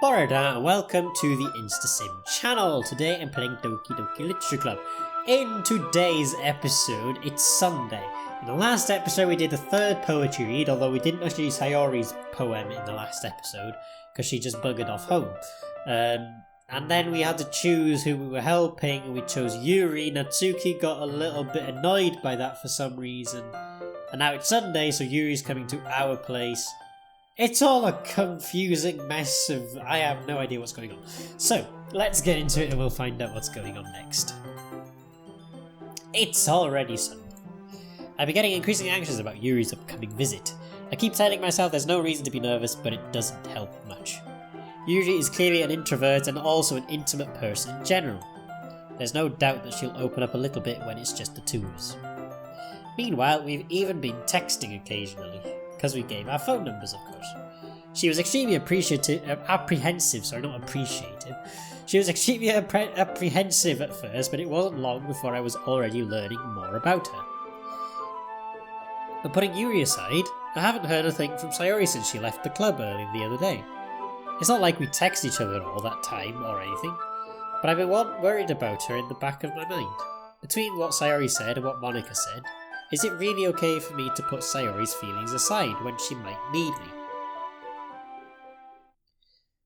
Borada and welcome to the InstaSim channel. Today I'm playing Doki Doki Literature Club. In today's episode, it's Sunday. In the last episode we did the third poetry read, although we didn't actually use Sayori's poem in the last episode because she just buggered off home. And then we had to choose who we were helping and we chose Yuri. Natsuki got a little bit annoyed by that for some reason. And now it's Sunday, so Yuri's coming to our place. It's all a confusing mess of... I have no idea what's going on. So, let's get into it and we'll find out what's going on next. It's already Sunday. I've been getting increasingly anxious about Yuri's upcoming visit. I keep telling myself there's no reason to be nervous, but it doesn't help much. Yuri is clearly an introvert and also an intimate person in general. There's no doubt that she'll open up a little bit when it's just the two of us. Meanwhile, we've even been texting occasionally. Because we gave our phone numbers, of course. She was extremely apprehensive at first, but it wasn't long before I was already learning more about her. But putting Yuri aside, I haven't heard a thing from Sayori since she left the club early the other day. It's not like we text each other all that time or anything, but I've been worried about her in the back of my mind. Between what Sayori said and what Monika said, is it really okay for me to put Sayori's feelings aside when she might need me?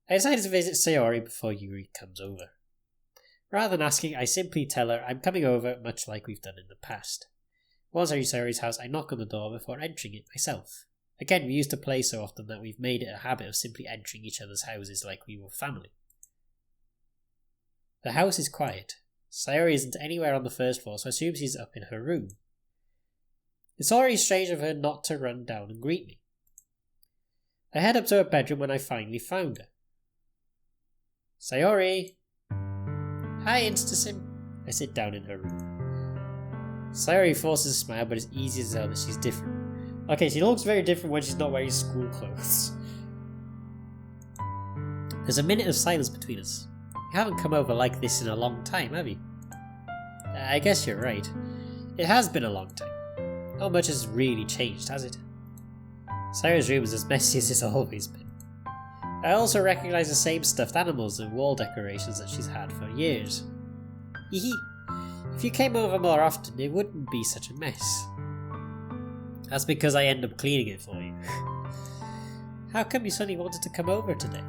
I decided to visit Sayori before Yuri comes over. Rather than asking, I simply tell her I'm coming over much like we've done in the past. Once I reach Sayori's house, I knock on the door before entering it myself. Again, we used to play so often that we've made it a habit of simply entering each other's houses like we were family. The house is quiet. Sayori isn't anywhere on the first floor, so I assume she's up in her room. It's already strange of her not to run down and greet me. I head up to her bedroom when I finally found her. Sayori! Hi, InstaSim. I sit down in her room. Sayori forces a smile, but it's easy to tell that she's different. Okay, she looks very different when she's not wearing school clothes. There's a minute of silence between us. You haven't come over like this in a long time, have you? I guess you're right. It has been a long time. Not much has really changed, has it? Sayori's room is as messy as it's always been. I also recognise the same stuffed animals and wall decorations that she's had for years. Hee. If you came over more often, it wouldn't be such a mess. That's because I end up cleaning it for you. How come you suddenly wanted to come over today?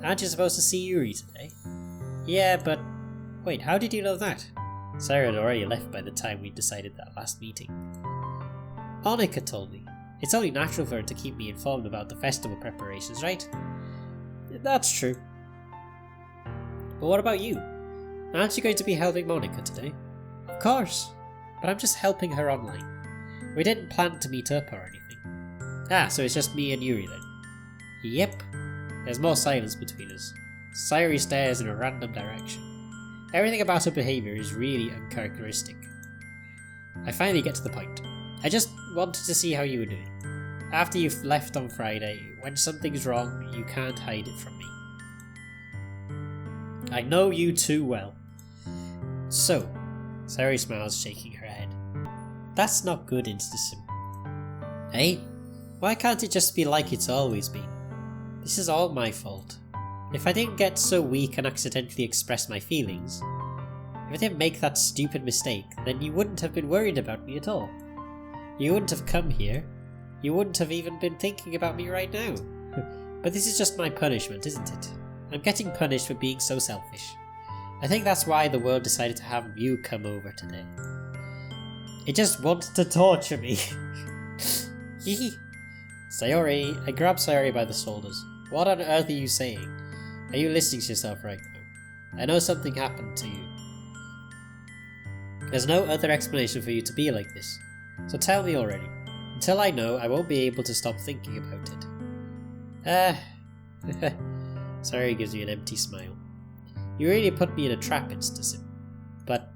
Aren't you supposed to see Yuri today? Yeah, but... Wait, how did you know that? Sayori had already left by the time we decided that last meeting. Monika told me. It's only natural for her to keep me informed about the festival preparations, right? That's true. But what about you? Aren't you going to be helping Monika today? Of course, but I'm just helping her online. We didn't plan to meet up or anything. Ah, so it's just me and Yuri then? Yep. There's more silence between us. Sayori stares in a random direction. Everything about her behaviour is really uncharacteristic. I finally get to the point. I just wanted to see how you were doing. After you've left on Friday, when something's wrong, you can't hide it from me. I know you too well. So, Sayori smiles, shaking her head. That's not good, InstaSim. Hey? Why can't it just be like it's always been? This is all my fault. If I didn't get so weak and accidentally express my feelings, if I didn't make that stupid mistake, then you wouldn't have been worried about me at all. You wouldn't have come here. You wouldn't have even been thinking about me right now. But this is just my punishment, isn't it? I'm getting punished for being so selfish. I think that's why the world decided to have you come over today. It just wanted to torture me. Sayori, I grab Sayori by the shoulders. What on earth are you saying? Are you listening to yourself right now? I know something happened to you. There's no other explanation for you to be like this. So tell me already. Until I know, I won't be able to stop thinking about it. Sayori gives you an empty smile. You really put me in a trap, InstaSim. But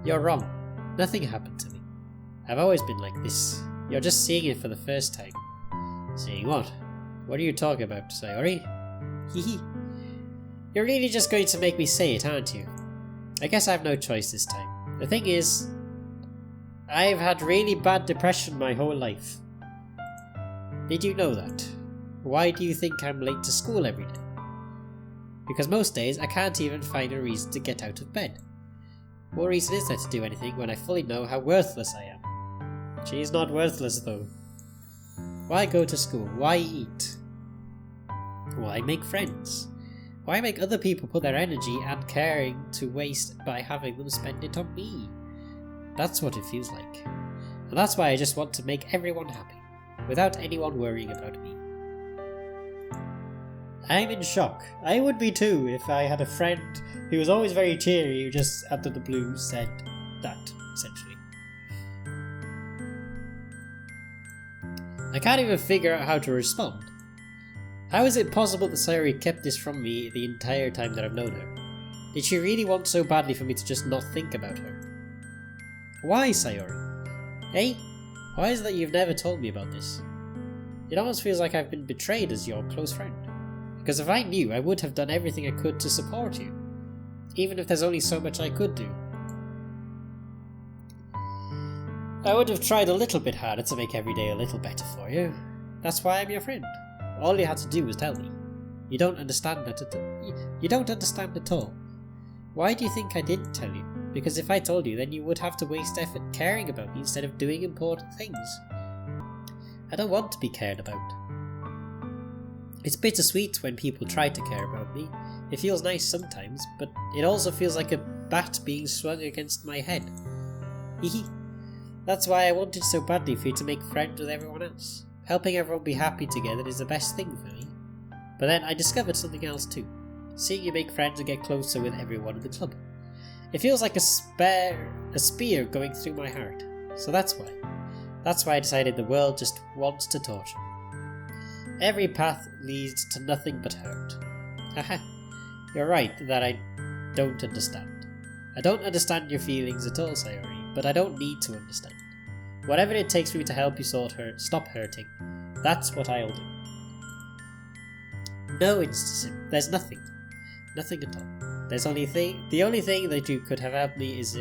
you're wrong. Nothing happened to me. I've always been like this. You're just seeing it for the first time. Seeing what? What are you talking about, Sayori? Hehe. You're really just going to make me say it, aren't you? I guess I have no choice this time. The thing is, I've had really bad depression my whole life. Did you know that? Why do you think I'm late to school every day? because most days I can't even find a reason to get out of bed. What reason is there to do anything when I fully know how worthless I am? She's not worthless though. Why go to school? Why eat? Why make friends? Why make other people put their energy and caring to waste by having them spend it on me? That's what it feels like. And that's why I just want to make everyone happy, without anyone worrying about me. I'm in shock. I would be too if I had a friend who was always very cheery who just out of the blue said that, essentially. I can't even figure out how to respond. How is it possible that Sayori kept this from me the entire time that I've known her? Did she really want so badly for me to just not think about her? Why, Sayori? Hey, why is it that you've never told me about this? It almost feels like I've been betrayed as your close friend. Because if I knew, I would have done everything I could to support you. Even if there's only so much I could do. I would have tried a little bit harder to make every day a little better for you. That's why I'm your friend. All you had to do was tell me. You don't understand that you don't understand at all. Why do you think I didn't tell you? Because if I told you, then you would have to waste effort caring about me instead of doing important things. I don't want to be cared about. It's bittersweet when people try to care about me. It feels nice sometimes, but it also feels like a bat being swung against my head. Hehe. That's why I wanted so badly for you to make friends with everyone else. Helping everyone be happy together is the best thing for me. But then I discovered something else too. Seeing you make friends and get closer with everyone in the club. It feels like a spear going through my heart. So that's why. That's why I decided the world just wants to torture me. Every path leads to nothing but hurt. Haha. You're right that I don't understand. I don't understand your feelings at all, Sayori, but I don't need to understand. Whatever it takes for me to help you stop hurting, that's what I'll do. No, Instasim, there's nothing. Nothing at all. There's the only thing that you could have helped me is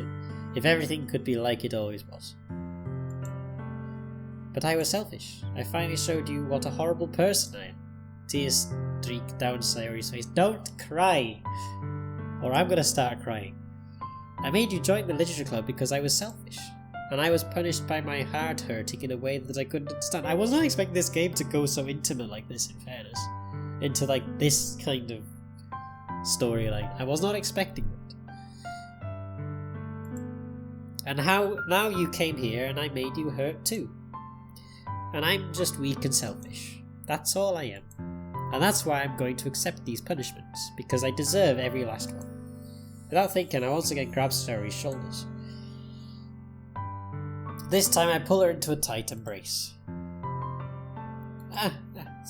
if everything could be like it always was. But I was selfish. I finally showed you what a horrible person I am. Tears streak down Sayori's face. Don't cry! Or I'm gonna start crying. I made you join the literature club because I was selfish. And I was punished by my heart hurting in a way that I couldn't understand. I was not expecting this game to go so intimate like this, in fairness. Into like this kind of storyline. I was not expecting that. And now you came here and I made you hurt too. And I'm just weak and selfish. That's all I am. And that's why I'm going to accept these punishments, because I deserve every last one. Without thinking, I once again grab Sayori's shoulders. This time I pull her into a tight embrace.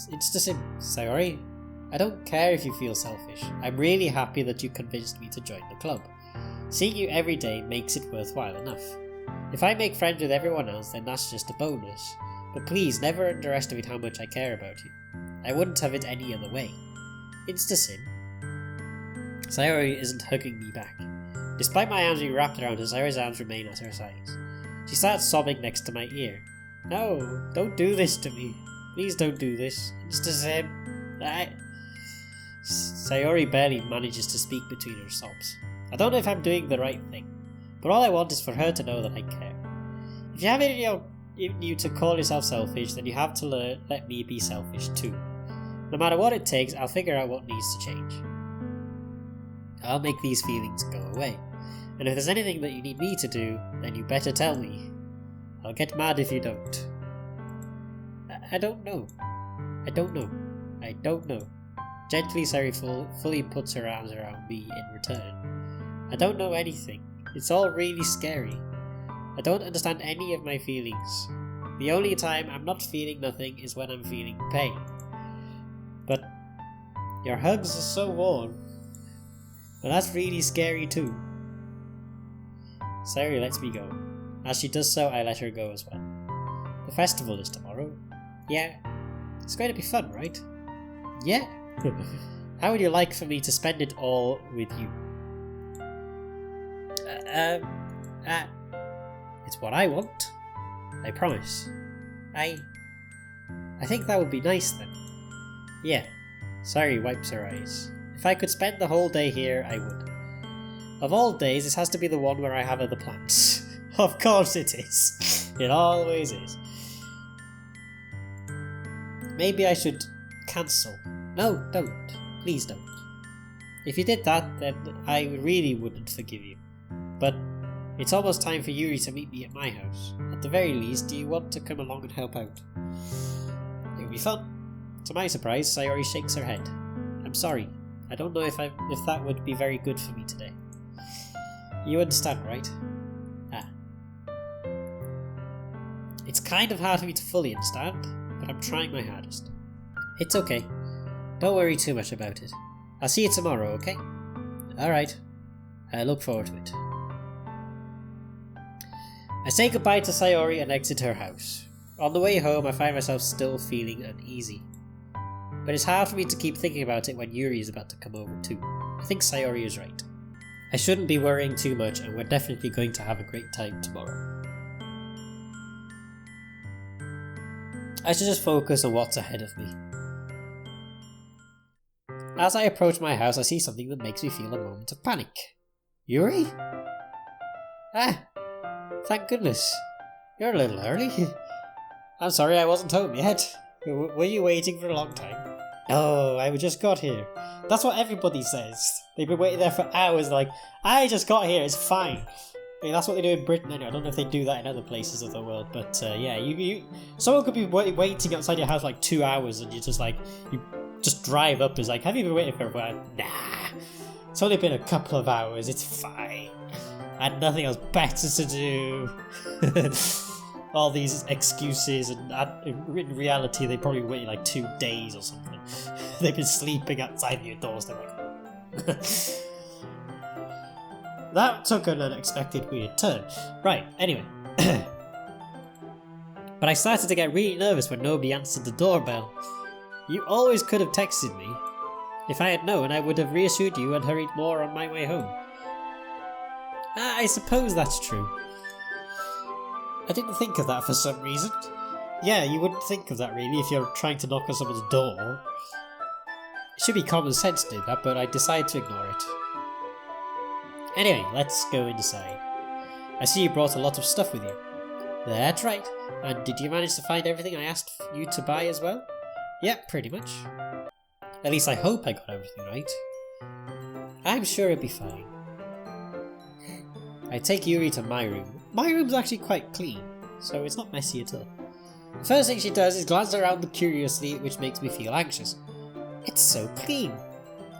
It's just Sayori. I don't care if you feel selfish. I'm really happy that you convinced me to join the club. Seeing you every day makes it worthwhile enough. If I make friends with everyone else, then that's just a bonus. But please, never underestimate how much I care about you. I wouldn't have it any other way. Instasim. Sayori isn't hugging me back. Despite my arms being wrapped around her, Sayori's arms remain at her sides. She starts sobbing next to my ear. No, don't do this to me. Please don't do this. Instasim. Sayori barely manages to speak between her sobs. I don't know if I'm doing the right thing, but all I want is for her to know that I care. If you have it in you to call yourself selfish, then you have to let me be selfish too. No matter what it takes, I'll figure out what needs to change. I'll make these feelings go away. And if there's anything that you need me to do, then you better tell me. I'll get mad if you don't. I don't know. I don't know. I don't know. Gently, Sayori fully puts her arms around me in return. I don't know anything. It's all really scary. I don't understand any of my feelings. The only time I'm not feeling nothing is when I'm feeling pain. But your hugs are so warm. And that's really scary too. Sayori lets me go. As she does so, I let her go as well. The festival is tomorrow. Yeah. It's going to be fun, right? Yeah. How would you like for me to spend it all with you? It's what I want. I promise. I think that would be nice then. Yeah. Sayori wipes her eyes. If I could spend the whole day here, I would. Of all days, this has to be the one where I have other plans. Of course it is. It always is. Maybe I should cancel. No, don't. Please don't. If you did that, then I really wouldn't forgive you. But it's almost time for Yuri to meet me at my house. At the very least, do you want to come along and help out? It'll be fun. To my surprise, Sayori shakes her head. I'm sorry. I don't know if that would be very good for me today. You understand, right? Ah. It's kind of hard for me to fully understand, but I'm trying my hardest. It's okay. Don't worry too much about it. I'll see you tomorrow, okay? Alright. I look forward to it. I say goodbye to Sayori and exit her house. On the way home, I find myself still feeling uneasy. But it's hard for me to keep thinking about it when Yuri is about to come over too. I think Sayori is right. I shouldn't be worrying too much, and we're definitely going to have a great time tomorrow. I should just focus on what's ahead of me. As I approach my house, I see something that makes me feel a moment of panic. Yuri? Ah! Thank goodness. You're a little early. I'm sorry I wasn't home yet. Were you waiting for a long time? Oh, I just got here. That's what everybody says. They've been waiting there for hours, like, I just got here, it's fine. I mean, that's what they do in Britain anyway. I don't know if they do that in other places of the world, but yeah, someone could be waiting outside your house like 2 hours and you just drive up, is like, have you been waiting for a while? Nah, it's only been a couple of hours, it's fine. I had nothing else better to do. All these excuses, and in reality they probably waited like 2 days or something. They've been sleeping outside your doorstep. Like, that took an unexpected weird turn. Right, anyway. But I started to get really nervous when nobody answered the doorbell. You always could have texted me. If I had known, I would have reassured you and hurried more on my way home. I suppose that's true. I didn't think of that for some reason. Yeah, you wouldn't think of that really if you're trying to knock on someone's door. It should be common sense to do that, but I decided to ignore it. Anyway, let's go inside. I see you brought a lot of stuff with you. That's right. And did you manage to find everything I asked you to buy as well? Yep, pretty much. At least I hope I got everything right. I'm sure it'll be fine. I take Yuri to my room. My room's actually quite clean, so it's not messy at all. First thing she does is glance around curiously, which makes me feel anxious. It's so clean.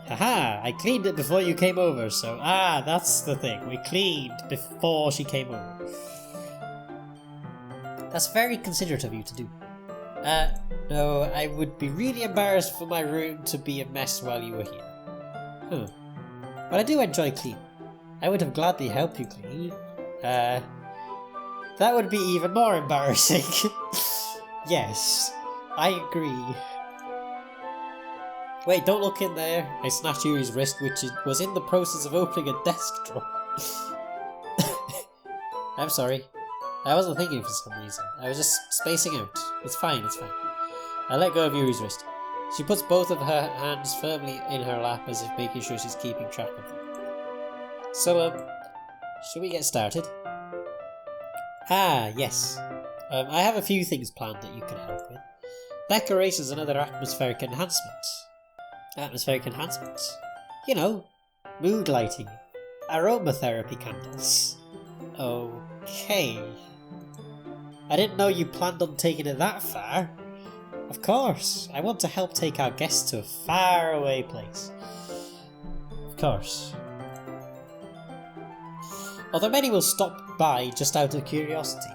Haha, I cleaned it before you came over, so that's the thing. We cleaned before she came over. That's very considerate of you to do. No, I would be really embarrassed for my room to be a mess while you were here. But I do enjoy cleaning. I would have gladly helped you clean. That would be even more embarrassing. Yes, I agree. Wait, don't look in there. I snatched Yuri's wrist, which was in the process of opening a desk drawer. I'm sorry. I wasn't thinking for some reason. I was just spacing out. It's fine, it's fine. I let go of Yuri's wrist. She puts both of her hands firmly in her lap as if making sure she's keeping track of them. So, should we get started? Yes. I have a few things planned that you can help with. Decorations and other atmospheric enhancements. Atmospheric enhancements? You know, mood lighting, aromatherapy candles. Okay. I didn't know you planned on taking it that far. Of course, I want to help take our guests to a faraway place. Of course. Although many will stop by just out of curiosity.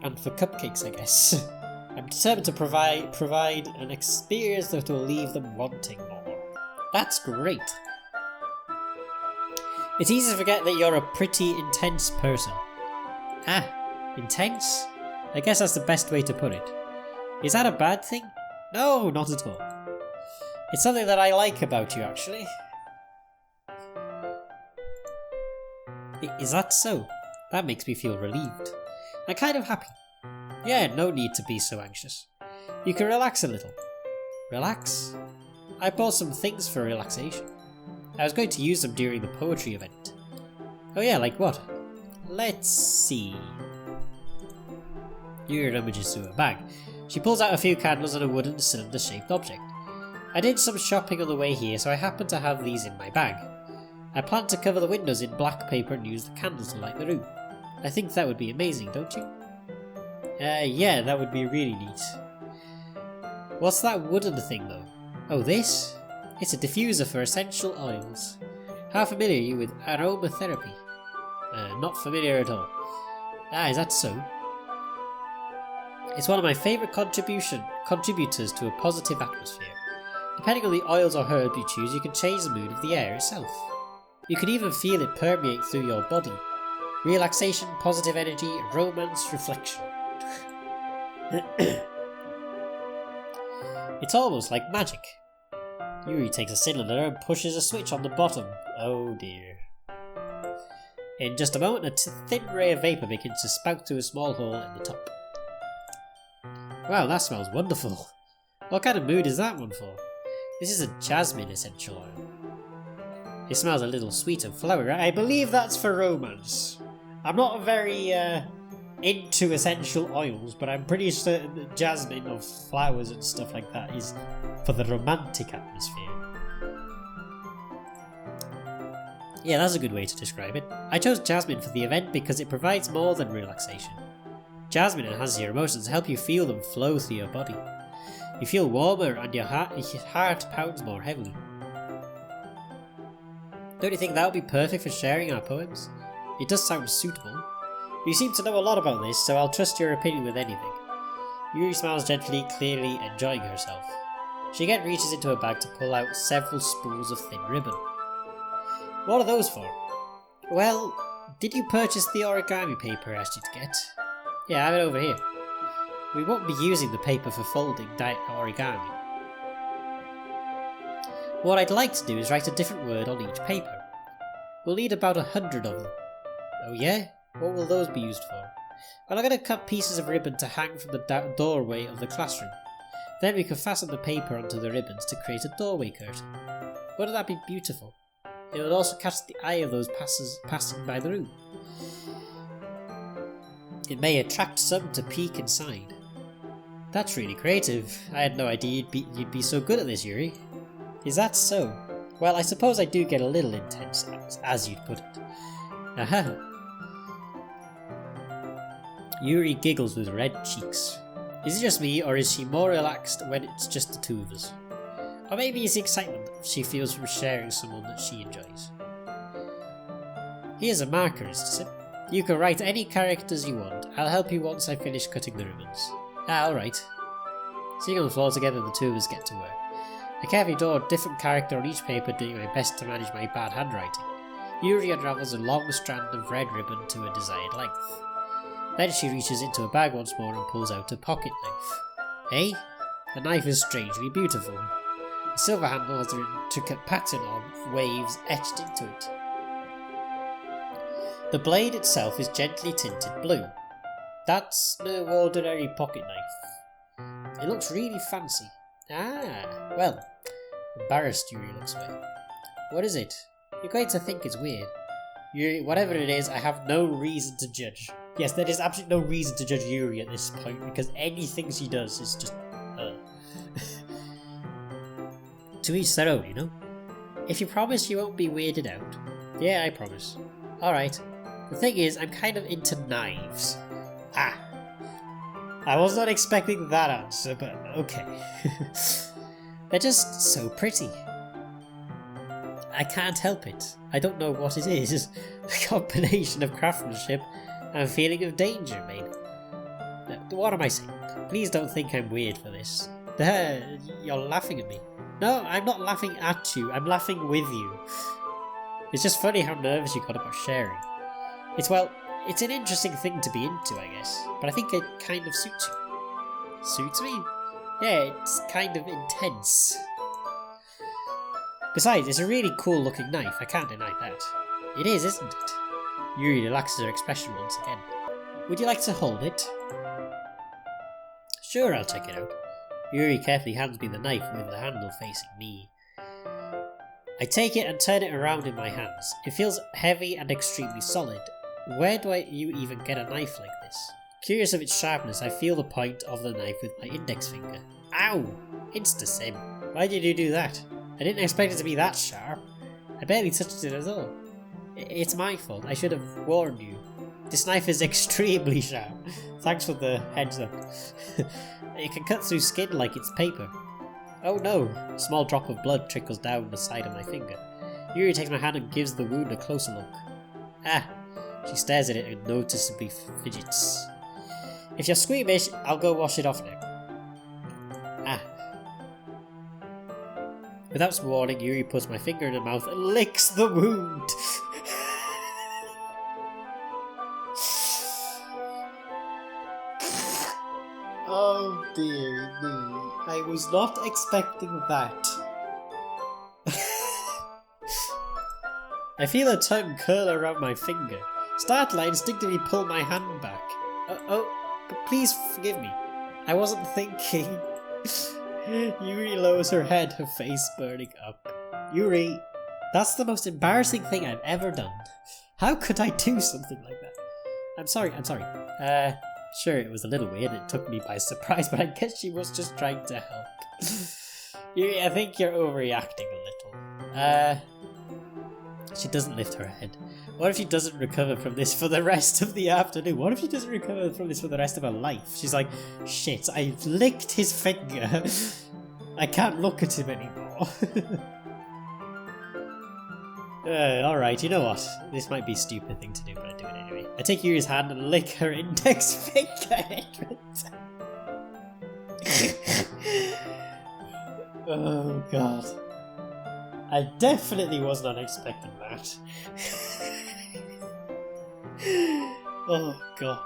And for cupcakes, I guess. I'm determined to provide an experience that will leave them wanting more. That's great. It's easy to forget that you're a pretty intense person. Intense? I guess that's the best way to put it. Is that a bad thing? No, not at all. It's something that I like about you, actually. Is that so? That makes me feel relieved. I'm kind of happy. Yeah, no need to be so anxious. You can relax a little. Relax? I bought some things for relaxation. I was going to use them during the poetry event. Oh yeah, like what? Let's see. Yuri rummages through her bag. She pulls out a few candles and a wooden cylinder-shaped object. I did some shopping on the way here, so I happen to have these in my bag. I plan to cover the windows in black paper and use the candles to light the room. I think that would be amazing, don't you? Yeah, that would be really neat. What's that wooden thing though? Oh, this? It's a diffuser for essential oils. How familiar are you with aromatherapy? Not familiar at all. Ah, is that so? It's one of my favourite contributors to a positive atmosphere. Depending on the oils or herbs you choose, you can change the mood of the air itself. You can even feel it permeate through your body. Relaxation, positive energy, romance, reflection. It's almost like magic. Yuri takes a cylinder and pushes a switch on the bottom. Oh dear. In just a moment, a thin ray of vapour begins to spout through a small hole in the top. Wow, that smells wonderful. What kind of mood is that one for? This is a jasmine essential oil. It smells a little sweet and flowery. I believe that's for romance. I'm not very into essential oils, but I'm pretty certain that jasmine or flowers and stuff like that is for the romantic atmosphere. Yeah, that's a good way to describe it. I chose jasmine for the event because it provides more than relaxation. Jasmine enhances your emotions and help you feel them flow through your body. You feel warmer and your heart pounds more heavily. Don't you think that would be perfect for sharing our poems? It does sound suitable. You seem to know a lot about this, so I'll trust your opinion with anything. Yuri smiles gently, clearly enjoying herself. She again reaches into her bag to pull out several spools of thin ribbon. What are those for? Well, did you purchase the origami paper I asked you to get? Yeah, I have it over here. We won't be using the paper for folding origami. What I'd like to do is write a different word on each paper. We'll need about 100 of them. Oh yeah? What will those be used for? Well, I'm going to cut pieces of ribbon to hang from the doorway of the classroom. Then we can fasten the paper onto the ribbons to create a doorway curtain. Wouldn't that be beautiful? It would also catch the eye of those passing by the room. It may attract some to peek inside. That's really creative. I had no idea you'd be so good at this, Yuri. Is that so? Well, I suppose I do get a little intense, as you'd put it. Aha! Yuri giggles with red cheeks. Is it just me, or is she more relaxed when it's just the two of us? Or maybe it's the excitement she feels from sharing someone that she enjoys. Here's a marker, is it? You can write any characters you want. I'll help you once I finish cutting the ribbons. Ah, alright. Sitting on the floor together, the two of us get to work. I carefully draw a different character on each paper, doing my best to manage my bad handwriting. Yuri unravels a long strand of red ribbon to a desired length. Then she reaches into a bag once more and pulls out a pocket knife. Hey? The knife is strangely beautiful. The silver handle has an intricate pattern of waves etched into it. The blade itself is gently tinted blue. That's no ordinary pocket knife. It looks really fancy. Ah, well, embarrassed Yuri looks away. What is it? You're going to think it's weird. Yuri, whatever it is, I have no reason to judge. Yes, there is absolutely no reason to judge Yuri at this point, because anything she does is just... To each their own, you know? If you promise you won't be weirded out. Yeah, I promise. Alright. The thing is, I'm kind of into knives. Ah. I was not expecting that answer, but okay. They're just so pretty. I can't help it. I don't know what it is. A combination of craftsmanship and a feeling of danger, maybe. What am I saying? Please don't think I'm weird for this. You're laughing at me. No, I'm not laughing at you. I'm laughing with you. It's just funny how nervous you got about sharing. It's an interesting thing to be into, I guess, but I think it kind of suits you. Suits me? Yeah, it's kind of intense. Besides, it's a really cool looking knife, I can't deny that. It is, isn't it? Yuri relaxes her expression once again. Would you like to hold it? Sure, I'll check it out. Yuri carefully hands me the knife with the handle facing me. I take it and turn it around in my hands. It feels heavy and extremely solid. Where do you even get a knife like this? Curious of its sharpness, I feel the point of the knife with my index finger. Ow! Insta-sim. Why did you do that? I didn't expect it to be that sharp. I barely touched it at all. It's my fault. I should have warned you. This knife is extremely sharp. Thanks for the heads up. It can cut through skin like it's paper. Oh no! A small drop of blood trickles down the side of my finger. Yuri takes my hand and gives the wound a closer look. Ah! She stares at it and noticeably fidgets. If you're squeamish, I'll go wash it off now. Ah. Without warning, Yuri puts my finger in her mouth and licks the wound. Oh dear me, I was not expecting that. I feel her tongue curl around my finger. Startled, I instinctively pull my hand back. Please forgive me. I wasn't thinking. Yuri lowers her head, her face burning up. Yuri, that's the most embarrassing thing I've ever done. How could I do something like that? I'm sorry. Sure, it was a little weird, it took me by surprise, but I guess she was just trying to help. Yuri, I think you're overreacting a little. She doesn't lift her head. What if she doesn't recover from this for the rest of the afternoon? What if she doesn't recover from this for the rest of her life? She's like, shit, I've licked his finger. I can't look at him anymore. Alright, you know what? This might be a stupid thing to do, but I do it anyway. I take Yuri's hand and lick her index finger. Oh god. I definitely was not expecting that. Oh god.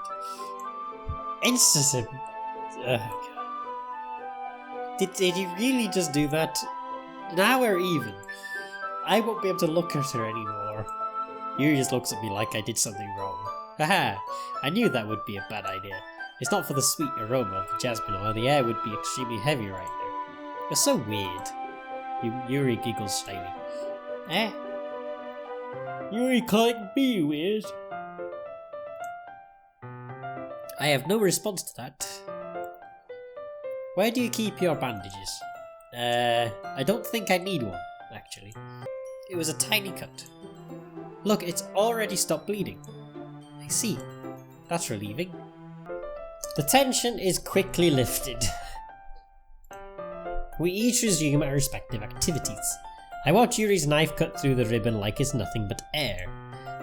Insta-sim. Oh god. Did you really just do that? Now we're even. I won't be able to look at her anymore. Yuri just looks at me like I did something wrong. Haha, I knew that would be a bad idea. It's not for the sweet aroma of the jasmine oil, the air would be extremely heavy right now. You're so weird. Yuri giggles shyly. Eh? Yuri calling me weird? I have no response to that. Where do you keep your bandages? I don't think I need one, actually. It was a tiny cut. Look, it's already stopped bleeding. I see. That's relieving. The tension is quickly lifted. We each resume our respective activities. I watch Yuri's knife cut through the ribbon like it's nothing but air.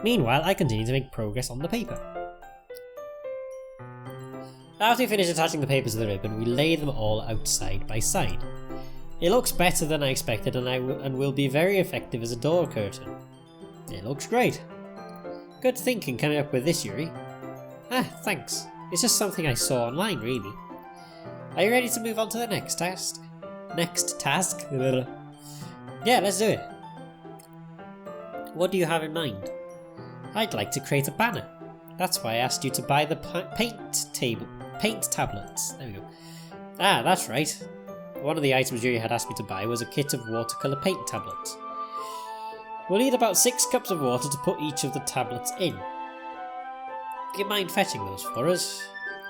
Meanwhile, I continue to make progress on the paper. After we finish attaching the papers to the ribbon, we lay them all out side by side. It looks better than I expected and will be very effective as a door curtain. It looks great. Good thinking coming up with this, Yuri. Ah, thanks. It's just something I saw online, really. Are you ready to move on to the next task? Yeah, let's do it. What do you have in mind? I'd like to create a banner. That's why I asked you to buy the paint tablets. There we go. Ah, that's right. One of the items Yuri had asked me to buy was a kit of watercolour paint tablets. We'll need about 6 cups of water to put each of the tablets in. Do you mind fetching those for us?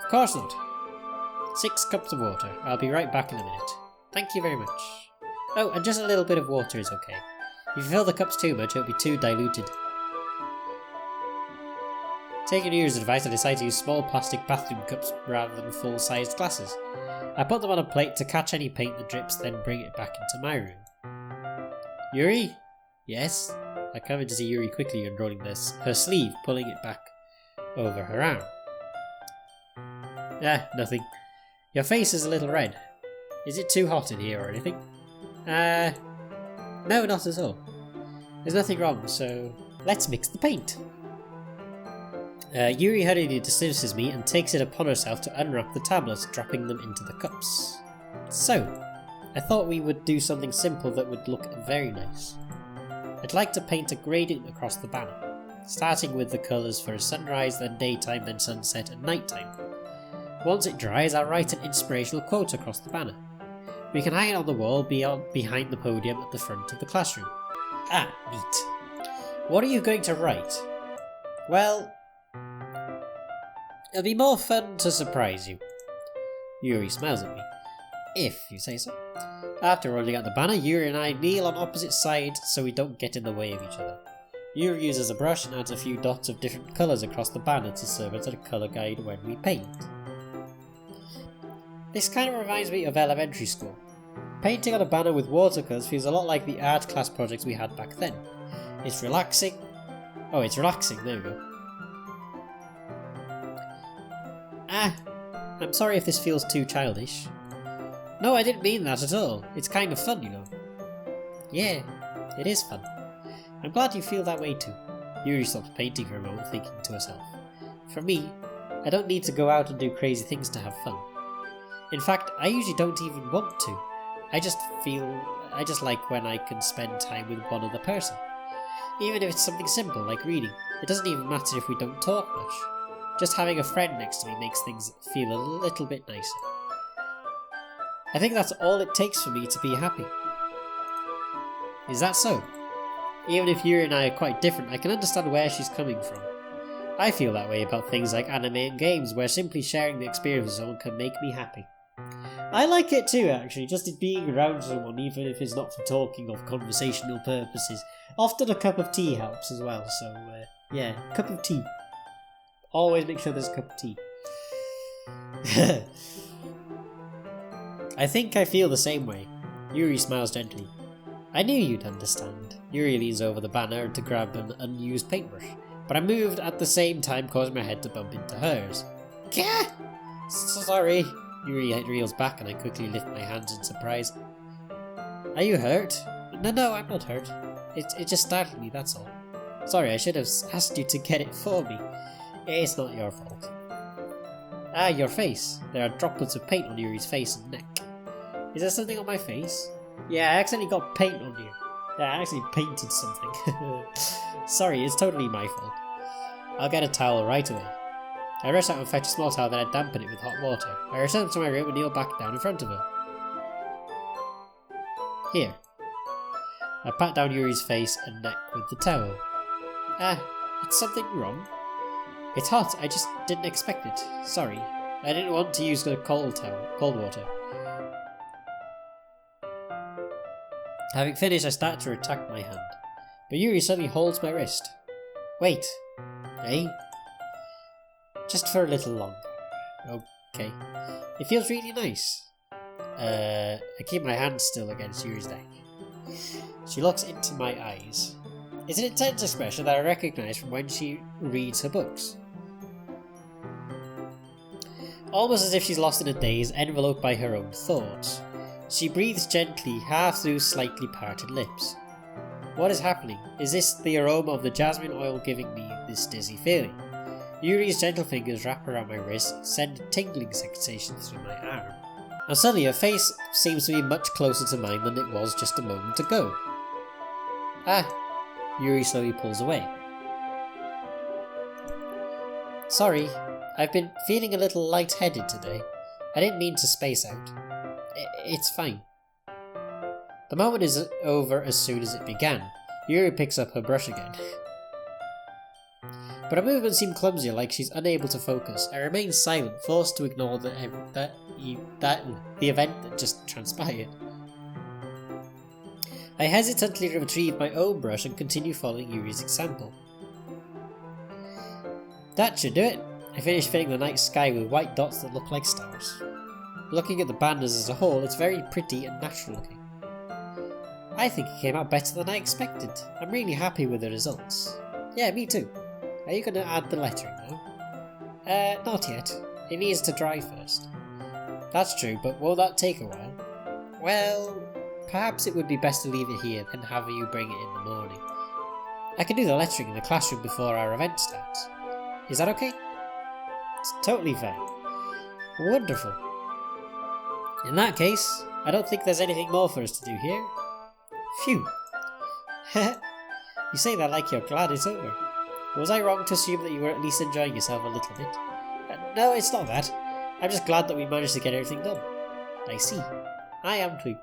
Of course not. 6 cups of water. I'll be right back in a minute. Thank you very much. Oh, and just a little bit of water is okay. If you fill the cups too much, it'll be too diluted. Taking Yuri's advice, I decided to use small plastic bathroom cups rather than full-sized glasses. I put them on a plate to catch any paint that drips, then bring it back into my room. Yuri? Yes? I come in to see Yuri quickly unrolling her sleeve, pulling it back over her arm. Ah, nothing. Your face is a little red. Is it too hot in here or anything? No, not at all. There's nothing wrong, so let's mix the paint. Yuri hurriedly dismisses me and takes it upon herself to unwrap the tablets, dropping them into the cups. So, I thought we would do something simple that would look very nice. I'd like to paint a gradient across the banner, starting with the colours for a sunrise, then daytime, then sunset and nighttime. Once it dries, I'll write an inspirational quote across the banner. We can hang it on the wall behind the podium at the front of the classroom. Ah, neat. What are you going to write? Well, it'll be more fun to surprise you. Yuri smiles at me. If you say so. After rolling out the banner, Yuri and I kneel on opposite sides so we don't get in the way of each other. Yuri uses a brush and adds a few dots of different colours across the banner to serve as a colour guide when we paint. This kind of reminds me of elementary school. Painting on a banner with watercolours feels a lot like the art class projects we had back then. It's relaxing. Oh, it's relaxing, there we go. I'm sorry if this feels too childish. No, I didn't mean that at all. It's kind of fun, you know. Yeah, it is fun. I'm glad you feel that way too. Yuri stops painting for a moment, thinking to herself. For me, I don't need to go out and do crazy things to have fun. In fact, I usually don't even want to. I just like when I can spend time with one other person. Even if it's something simple like reading. It doesn't even matter if we don't talk much. Just having a friend next to me makes things feel a little bit nicer. I think that's all it takes for me to be happy. Is that so? Even if Yuri and I are quite different, I can understand where she's coming from. I feel that way about things like anime and games, where simply sharing the experience with someone can make me happy. I like it too, actually, just being around someone, even if it's not for talking or conversational purposes. Often a cup of tea helps as well, so yeah, cup of tea. Always make sure there's a cup of tea. I think I feel the same way. Yuri smiles gently. I knew you'd understand. Yuri leans over the banner to grab an unused paintbrush, but I moved at the same time, causing my head to bump into hers. Gah! Sorry. Yuri reels back and I quickly lift my hands in surprise. Are you hurt? No, I'm not hurt. It just startled me, that's all. Sorry, I should have asked you to get it for me. It's not your fault. Ah, your face. There are droplets of paint on Yuri's face and neck. Is there something on my face? Yeah, I accidentally got paint on you. Yeah, I actually painted something. Sorry, it's totally my fault. I'll get a towel right away. I rush out and fetch a small towel, then I dampen it with hot water. I return to my room and kneel back down in front of her. Here. I pat down Yuri's face and neck with the towel. Is something wrong? It's hot, I just didn't expect it. Sorry. I didn't want to use the cold water. Having finished, I start to retract my hand. But Yuri suddenly holds my wrist. Wait. Eh? Just for a little longer. Okay. It feels really nice. I keep my hand still against Yuri's neck. She looks into my eyes. It's an intense expression that I recognise from when she reads her books. Almost as if she's lost in a daze, enveloped by her own thoughts. She breathes gently, half through slightly parted lips. What is happening? Is this the aroma of the jasmine oil giving me this dizzy feeling? Yuri's gentle fingers wrap around my wrist, send a tingling sensation through my arm. And suddenly her face seems to be much closer to mine than it was just a moment ago. Yuri slowly pulls away. Sorry, I've been feeling a little lightheaded today. I didn't mean to space out. It's fine. The moment is over as soon as it began. Yuri picks up her brush again. But her movements seem clumsier, like she's unable to focus. I remain silent, forced to ignore the event that just transpired. I hesitantly retrieve my own brush and continue following Yuri's example. That should do it. I finish filling the night sky with white dots that look like stars. Looking at the banners as a whole, it's very pretty and natural looking. I think it came out better than I expected. I'm really happy with the results. Yeah, me too. Are you going to add the lettering now? Not yet. It needs to dry first. That's true, but will that take a while? Well, perhaps it would be best to leave it here and have you bring it in the morning. I can do the lettering in the classroom before our event starts. Is that okay? It's totally fine. Wonderful. In that case, I don't think there's anything more for us to do here. Phew. You say that like you're glad it's over. Was I wrong to assume that you were at least enjoying yourself a little bit? No, it's not that. I'm just glad that we managed to get everything done. I see. I am too.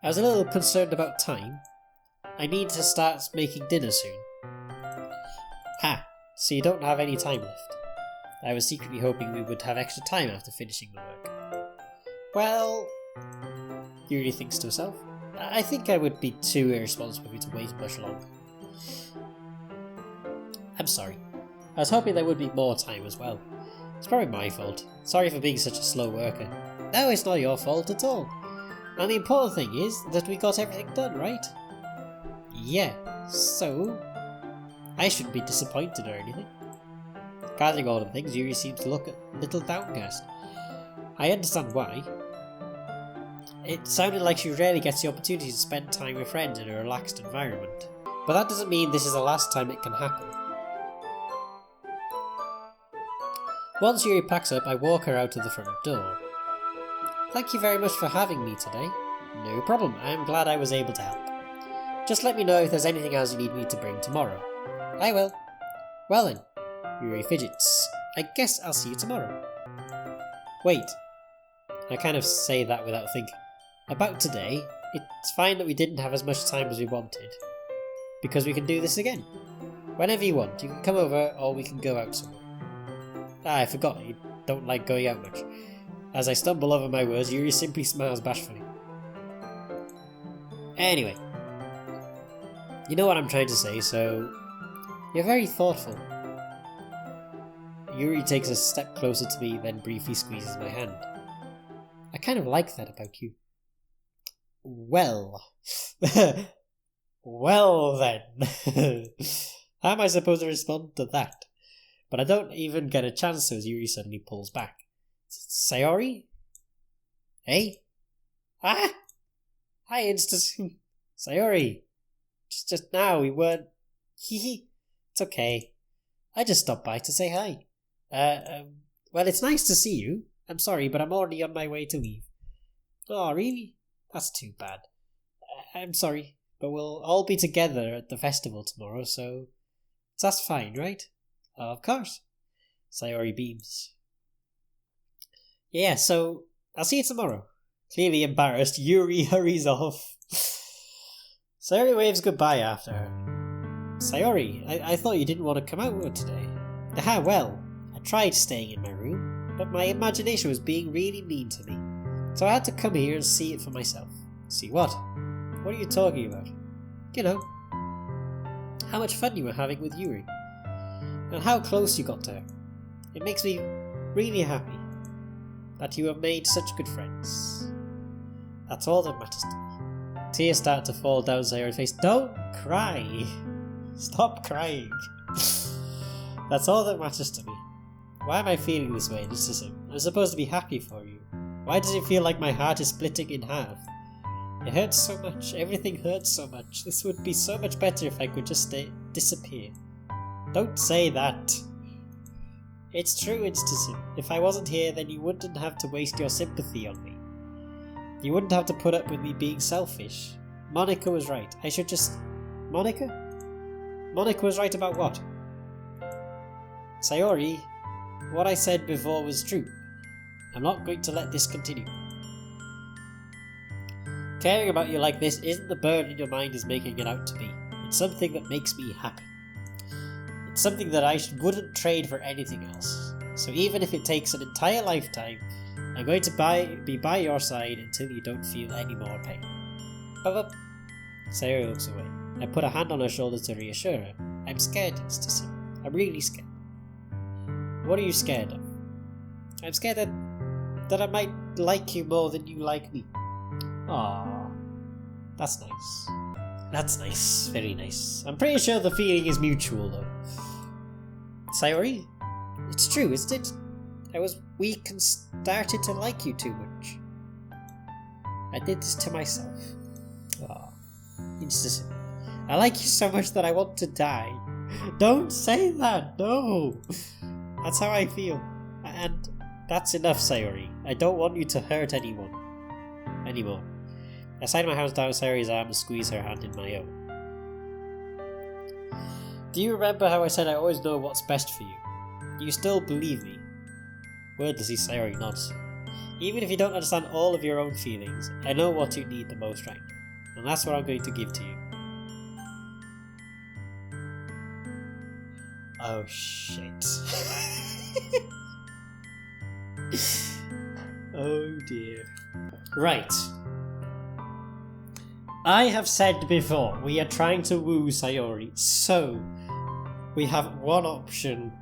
I was a little concerned about time. I need to start making dinner soon. Ah, so you don't have any time left. I was secretly hoping we would have extra time after finishing the work. Well, Yuri thinks to herself, I think I would be too irresponsible for you to wait much longer. I'm sorry. I was hoping there would be more time as well. It's probably my fault. Sorry for being such a slow worker. No, it's not your fault at all. And the important thing is that we got everything done, right? Yeah, so I shouldn't be disappointed or anything. Gathering all the things, Yuri seems to look a little downcast. I understand why. It sounded like she rarely gets the opportunity to spend time with friends in a relaxed environment. But that doesn't mean this is the last time it can happen. Once Yuri packs up, I walk her out to the front door. Thank you very much for having me today. No problem, I am glad I was able to help. Just let me know if there's anything else you need me to bring tomorrow. I will. Well then, Yuri fidgets. I guess I'll see you tomorrow. Wait. I kind of say that without thinking. About today, it's fine that we didn't have as much time as we wanted. Because we can do this again. Whenever you want, you can come over or we can go out somewhere. Ah, I forgot, you don't like going out much. As I stumble over my words, Yuri simply smiles bashfully. Anyway. You know what I'm trying to say, so you're very thoughtful. Yuri takes a step closer to me, then briefly squeezes my hand. I kind of like that about you. Well. Well then. How am I supposed to respond to that? But I don't even get a chance to as Yuri suddenly pulls back. Sayori? Hey? Ah! Hi, Sayori. Just now, we weren't... Hehe. It's okay. I just stopped by to say hi. Well, it's nice to see you. I'm sorry, but I'm already on my way to leave. Oh, really? That's too bad. I'm sorry, but we'll all be together at the festival tomorrow, so... That's fine, right? Of course. Sayori beams. Yeah, so... I'll see you tomorrow. Clearly embarrassed, Yuri hurries off. Sayori waves goodbye after her. Sayori, I thought you didn't want to come out today. Ah, well, I tried staying in my room, but my imagination was being really mean to me. So I had to come here and see it for myself. See what? What are you talking about? You know, how much fun you were having with Yuri. And how close you got to her. It makes me really happy that you have made such good friends. That's all that matters to me. Tears start to fall down Sayori's face. Don't cry. Stop crying. That's all that matters to me. Why am I feeling this way, Nissim? I'm supposed to be happy for you. Why does it feel like my heart is splitting in half? It hurts so much. Everything hurts so much. This would be so much better if I could just disappear. Don't say that. It's true, Nissim. If I wasn't here, then you wouldn't have to waste your sympathy on me. You wouldn't have to put up with me being selfish. Monica was right. I should just... Monica? Monica was right about what? Sayori, what I said before was true. I'm not going to let this continue. Caring about you like this isn't the burden your mind is making it out to be. It's something that makes me happy. It's something that I wouldn't trade for anything else. So even if it takes an entire lifetime, I'm going to be by your side until you don't feel any more pain. But Sayori looks away. I put a hand on her shoulder to reassure her. I'm scared, Stacy. I'm really scared. What are you scared of? I'm scared that I might like you more than you like me. Aww. That's nice. That's nice. Very nice. I'm pretty sure the feeling is mutual though. Sayori? It's true, isn't it? I was weak and started to like you too much. I did this to myself. Aww. Instant. I like you so much that I want to die. Don't say that, no! That's how I feel. And that's enough, Sayori. I don't want you to hurt anyone. Anymore. I slide my hands down Sayori's arm and squeeze her hand in my own. Do you remember how I said I always know what's best for you? Do you still believe me? Wordlessly, Sayori nods. Even if you don't understand all of your own feelings, I know what you need the most right now, and that's what I'm going to give to you. Oh shit. Oh dear. Right. I have said before, we are trying to woo Sayori, so we have one option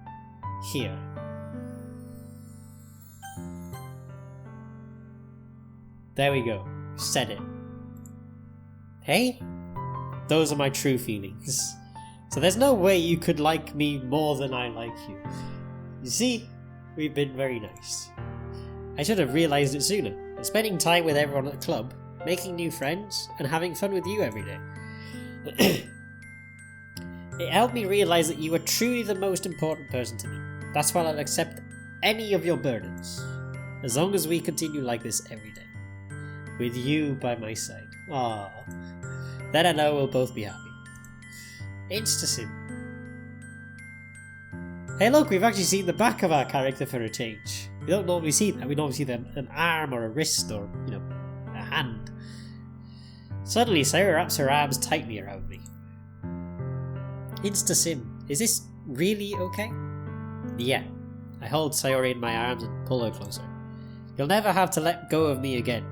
here. There we go. Said it. Hey? Those are my true feelings. So there's no way you could like me more than I like you. You see? We've been very nice. I should have realised it sooner. Spending time with everyone at the club, making new friends, and having fun with you every day. It helped me realise that you are truly the most important person to me. That's why I'll accept any of your burdens. As long as we continue like this every day. With you by my side. Aww. Then I know we'll both be happy. Instasim. Hey look, we've actually seen the back of our character for a change. We don't normally see that. We normally see an arm or a wrist or, a hand. Suddenly, Sayori wraps her arms tightly around me. Instasim, is this really okay? Yeah. I hold Sayori in my arms and pull her closer. You'll never have to let go of me again.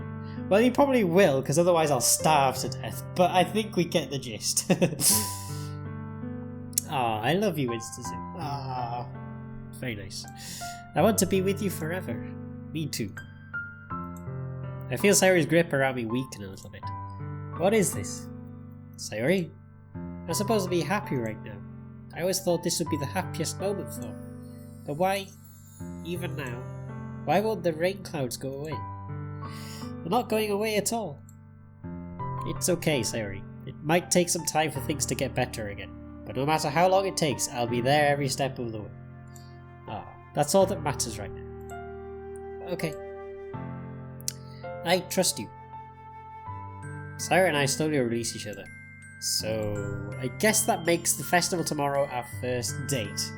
Well, you probably will, because otherwise I'll starve to death, but I think we get the gist. Ah, I love you, Instasim. Ah, very nice. I want to be with you forever. Me too. I feel Sayori's grip around me weaken a little bit. What is this? Sayori? I'm supposed to be happy right now. I always thought this would be the happiest moment for me. But why, even now, why won't the rain clouds go away? They're not going away at all. It's okay, Sayori. It might take some time for things to get better again. But no matter how long it takes, I'll be there every step of the way. Ah, that's all that matters right now. Okay. I trust you. Sayori and I slowly release each other. So, I guess that makes the festival tomorrow our first date.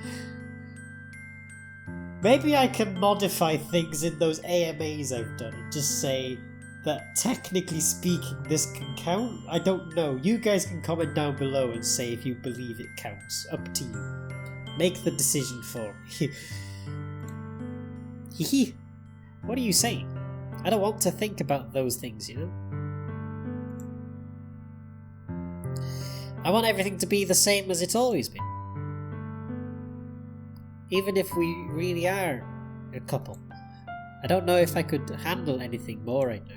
Maybe I can modify things in those AMAs I've done and just say that technically speaking this can count? I don't know. You guys can comment down below and say if you believe it counts. Up to you. Make the decision for me. Hehe. What are you saying? I don't want to think about those things, you know? I want everything to be the same as it's always been. Even if we really are a couple. I don't know if I could handle anything more right now.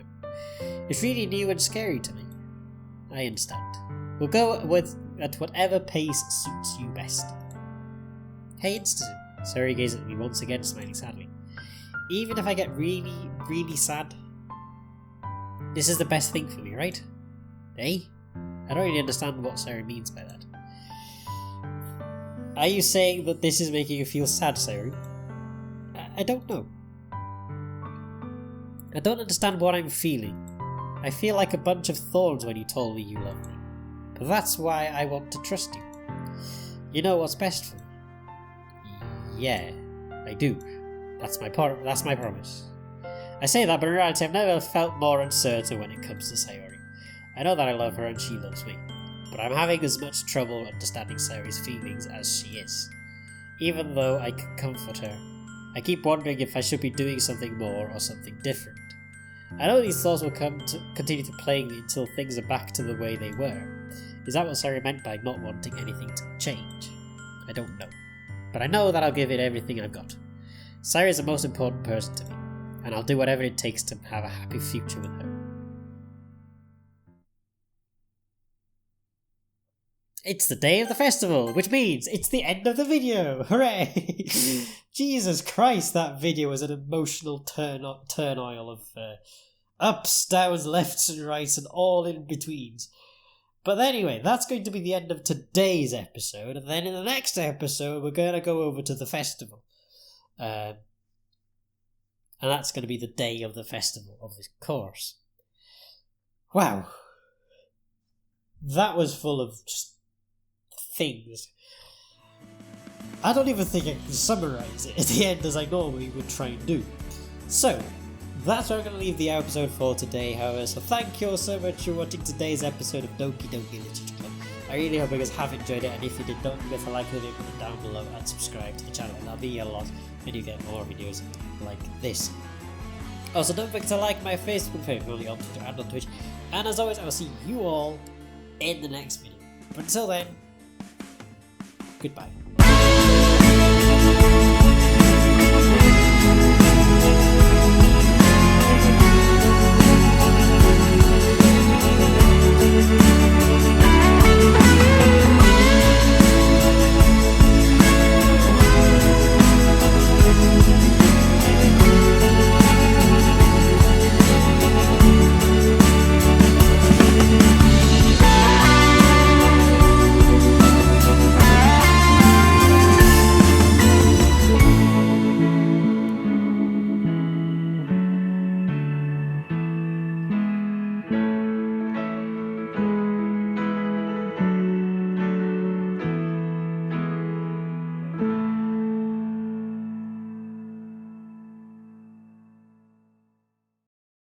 It's really new and scary to me. I understand. We'll go at whatever pace suits you best. Hey, Instasim. Sayori gazes at me once again, smiling sadly. Even if I get really, really sad, this is the best thing for me, right? Eh? I don't really understand what Sayori means by that. Are you saying that this is making you feel sad, Sayori? I don't know. I don't understand what I'm feeling. I feel like a bunch of thorns when you told me you love me. But that's why I want to trust you. You know what's best for me. Yeah, I do. That's my promise. I say that, but in reality I've never felt more uncertain when it comes to Sayori. I know that I love her and she loves me. But I'm having as much trouble understanding Sayori's feelings as she is. Even though I can comfort her, I keep wondering if I should be doing something more or something different. I know these thoughts will continue to plague me until things are back to the way they were. Is that what Sayori meant by not wanting anything to change? I don't know. But I know that I'll give it everything I've got. Sayori is the most important person to me, and I'll do whatever it takes to have a happy future with her. It's the day of the festival, which means it's the end of the video! Hooray! Jesus Christ, that video was an emotional turmoil of ups, downs, lefts and rights and all in betweens. But anyway, that's going to be the end of today's episode, and then in the next episode we're going to go over to the festival. And that's going to be the day of the festival, of course. Wow. That was full of just things. I don't even think I can summarise it at the end as I normally would try and do. So, that's where I'm going to leave the episode for today, however. So thank you all so much for watching today's episode of Doki Doki Literature Club. I really hope you guys have enjoyed it, and if you did, don't forget to like the video down below and subscribe to the channel, and that'll be a lot when you get more videos like this. Also, don't forget to like my Facebook page, only on Twitter and on Twitch. And as always, I will see you all in the next video. But until then, goodbye.